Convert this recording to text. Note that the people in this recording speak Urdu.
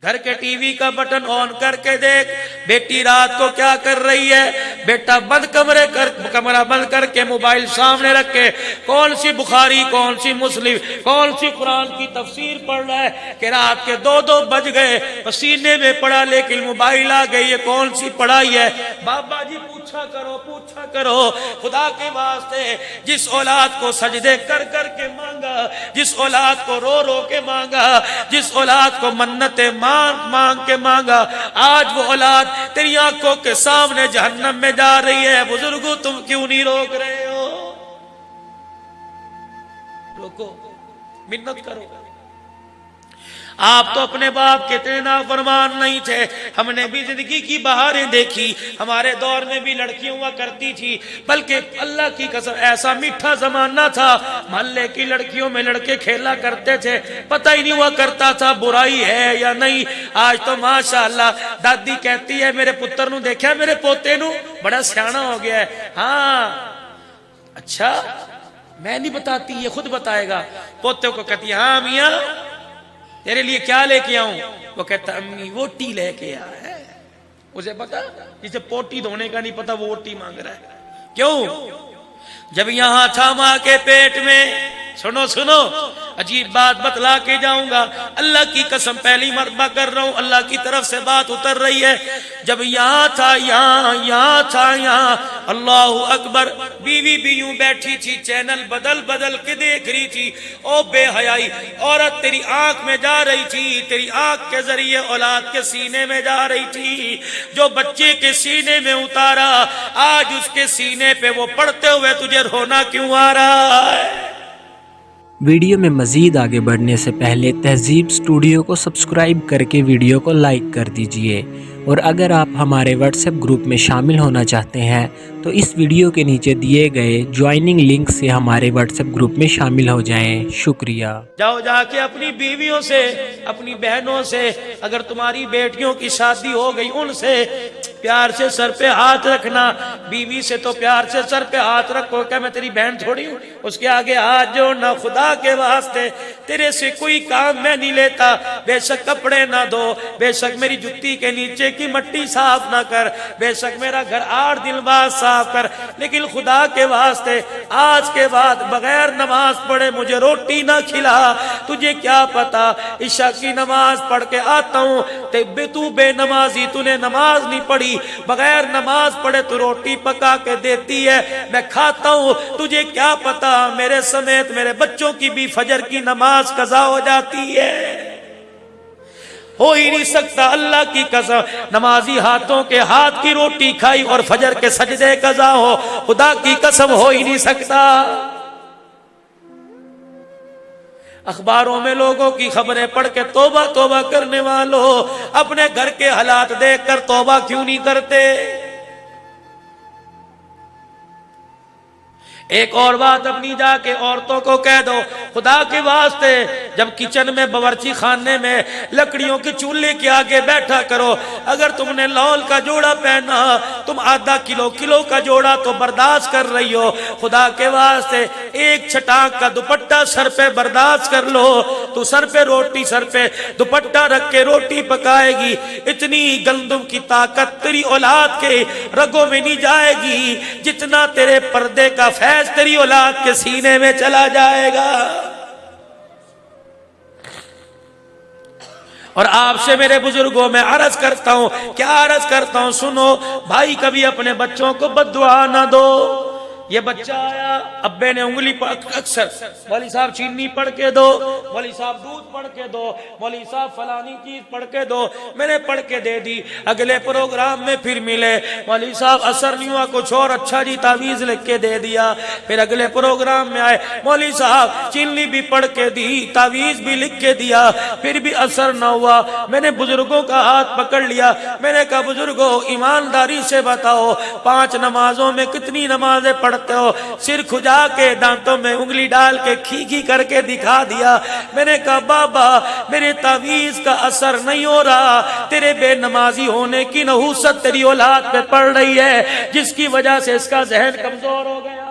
گھر کے ٹی وی کا بٹن آن کر کے دیکھ بیٹی رات کو کیا کر رہی ہے، بیٹا کمرہ بند کر کے موبائل سامنے رکھ کے کون سی بخاری، کون سی مسلم، کون سی قرآن کی تفسیر پڑھ رہا ہے کہ رات کے 2 بج گئے، پسینے میں پڑا لیکن موبائل آ گئی، یہ کون سی پڑھائی ہے؟ بابا جی پوچھا کرو خدا کے واسطے، جس اولاد کو سجدے کر کر کے مانگا، جس اولاد کو رو رو کے مانگا، جس اولاد کو منتیں مانگ کے مانگا، آج وہ اولاد تیری آنکھوں کے سامنے جہنم میں جا رہی ہے۔ بزرگوں تم کیوں نہیں روک رہے ہو؟ روکو، منت کرو۔ آپ تو اپنے باپ کے اتنے نافرمان نہیں تھے، ہم نے بھی زندگی کی بہاریں دیکھی، ہمارے دور میں بھی لڑکیاں ہوا کرتی تھی، بلکہ اللہ کی قسم ایسا میٹھا زمانہ تھا، محلے کی لڑکیوں میں لڑکے کھیلا کرتے تھے، پتہ ہی نہیں ہوا کرتا تھا برائی ہے یا نہیں۔ آج تو ماشاءاللہ دادی کہتی ہے میرے پتر نو دیکھا، میرے پوتے نو بڑا سیانا ہو گیا ہے۔ ہاں اچھا، میں نہیں بتاتی، یہ خود بتائے گا۔ پوتے کو کہتی ہے ہاں میاں تیرے لیے کیا لے کے آؤں؟ وہ کہتا امی ووٹی لے کے آیا ہے۔ اسے پتا جسے پوٹی دھونے کا نہیں پتا وہ ووٹی مانگ رہا ہے۔ کیوں؟ جب یہاں تھا ماں کے پیٹ میں، سنو عجیب بات بتلا کے جاؤں گا، اللہ کی قسم پہلی مرتبہ کر رہا ہوں، اللہ کی طرف سے بات اتر رہی ہے۔ جب یہاں تھا یہاں اللہ اکبر، بیوی بھی یوں بیٹھی تھی، چینل بدل کے دیکھ رہی تھی۔ او بے حیائی عورت، تیری آنکھ میں جا رہی تھی، تیری آنکھ کے ذریعے اولاد کے سینے میں جا رہی تھی۔ جو بچے کے سینے میں اتارا، آج اس کے سینے پہ وہ پڑھتے ہوئے تجھے رونا کیوں آ رہا ہے؟ ویڈیو میں مزید آگے بڑھنے سے پہلے تہذیب اسٹوڈیو کو سبسکرائب کر کے ویڈیو کو لائک کر دیجئے، اور اگر آپ ہمارے واٹس ایپ گروپ میں شامل ہونا چاہتے ہیں تو اس ویڈیو کے نیچے دیے گئے جوائننگ لنک سے ہمارے واٹس ایپ گروپ میں شامل ہو جائیں۔ شکریہ۔ جاؤ جا کے اپنی بیویوں سے، اپنی بہنوں سے، اگر تمہاری بیٹیوں کی شادی ہو گئی ان سے پیار سے سر پہ ہاتھ رکھنا۔ بیوی سے تو پیار سے سر پہ ہاتھ رکھو، کہ میں تیری بہن تھوڑی ہوں اس کے آگے ہاتھ جوڑنا۔ خدا کے واسطے تیرے سے کوئی کام میں نہیں لیتا، بے شک کپڑے نہ دھو، بے شک میری جتی کے نیچے کی مٹی صاف نہ کر، بے شک میرا گھر 8 دن بعد صاف کر، لیکن خدا کے واسطے آج کے بعد بغیر نماز پڑھے مجھے روٹی نہ کھلا۔ تجھے کیا پتا عشاء کی نماز پڑھ کے آتا ہوں، تو بے نمازی، تو نے نماز نہیں پڑھی، بغیر نماز پڑھے تو روٹی پکا کے دیتی ہے، میں کھاتا ہوں۔ تجھے کیا پتا میرے سمیت میرے بچوں کی بھی فجر کی نماز قضا ہو جاتی ہے؟ ہو ہی نہیں سکتا، اللہ کی قسم۔ نمازی ہاتھوں کے ہاتھ کی روٹی کھائی اور فجر کے سجدے قضا ہو، خدا کی قسم ہو ہی نہیں سکتا۔ اخباروں میں لوگوں کی خبریں پڑھ کے توبہ کرنے والوں، اپنے گھر کے حالات دیکھ کر توبہ کیوں نہیں کرتے؟ ایک اور بات اپنی جا کے عورتوں کو کہہ دو، خدا کے واسطے جب کچن میں باورچی خانے میں لکڑیوں کے چولہے کے آگے بیٹھا کرو، اگر تم نے لول کا جوڑا پہنا، تم آدھا کلو کا جوڑا تو برداشت کر رہی ہو، خدا کے واسطے ایک چھٹانک کا دوپٹہ سر پہ برداشت کر لو، تو سر پہ دوپٹہ رکھ کے روٹی پکائے گی، اتنی گندم کی طاقت تیری اولاد کے رگوں میں نہیں جائے گی جتنا تیرے پردے کا فیض تیری اولاد کے سینے میں چلا جائے گا۔ اور آپ سے میرے بزرگوں میں عرض کرتا ہوں، کیا عرض کرتا ہوں، سنو بھائی، کبھی اپنے بچوں کو بد دعا نہ دو۔ یہ بچہ آیا، ابے نے انگلی اکثر مولوی صاحب چینی پڑھ کے دو، مولوی صاحب دودھ پڑھ کے دو، مولوی صاحب فلانی چیز پڑھ کے دو، میں نے پڑھ کے دے دی، اگلے پروگرام میں پھر ملے، مولوی صاحب اثر نہیں ہوا، کچھ اور اچھا جی تعویذ لکھ کے دے دیا، پھر اگلے پروگرام میں آئے، مولوی صاحب چینی بھی پڑھ کے دی، تعویذ بھی لکھ کے دیا، پھر بھی اثر نہ ہوا۔ میں نے بزرگوں کا ہاتھ پکڑ لیا، میں نے کہا بزرگوں ایمانداری سے بتاؤ 5 نمازوں میں کتنی نمازیں پڑھتے ہو؟ سر کھجا کے دانتوں میں انگلی ڈال کے کھی کر کے دکھا دیا۔ میں نے کہا بابا میرے تعویذ کا اثر نہیں ہو رہا، تیرے بے نمازی ہونے کی نحوست تیری اولاد پہ پڑ رہی ہے، جس کی وجہ سے اس کا ذہن کمزور ہو گیا۔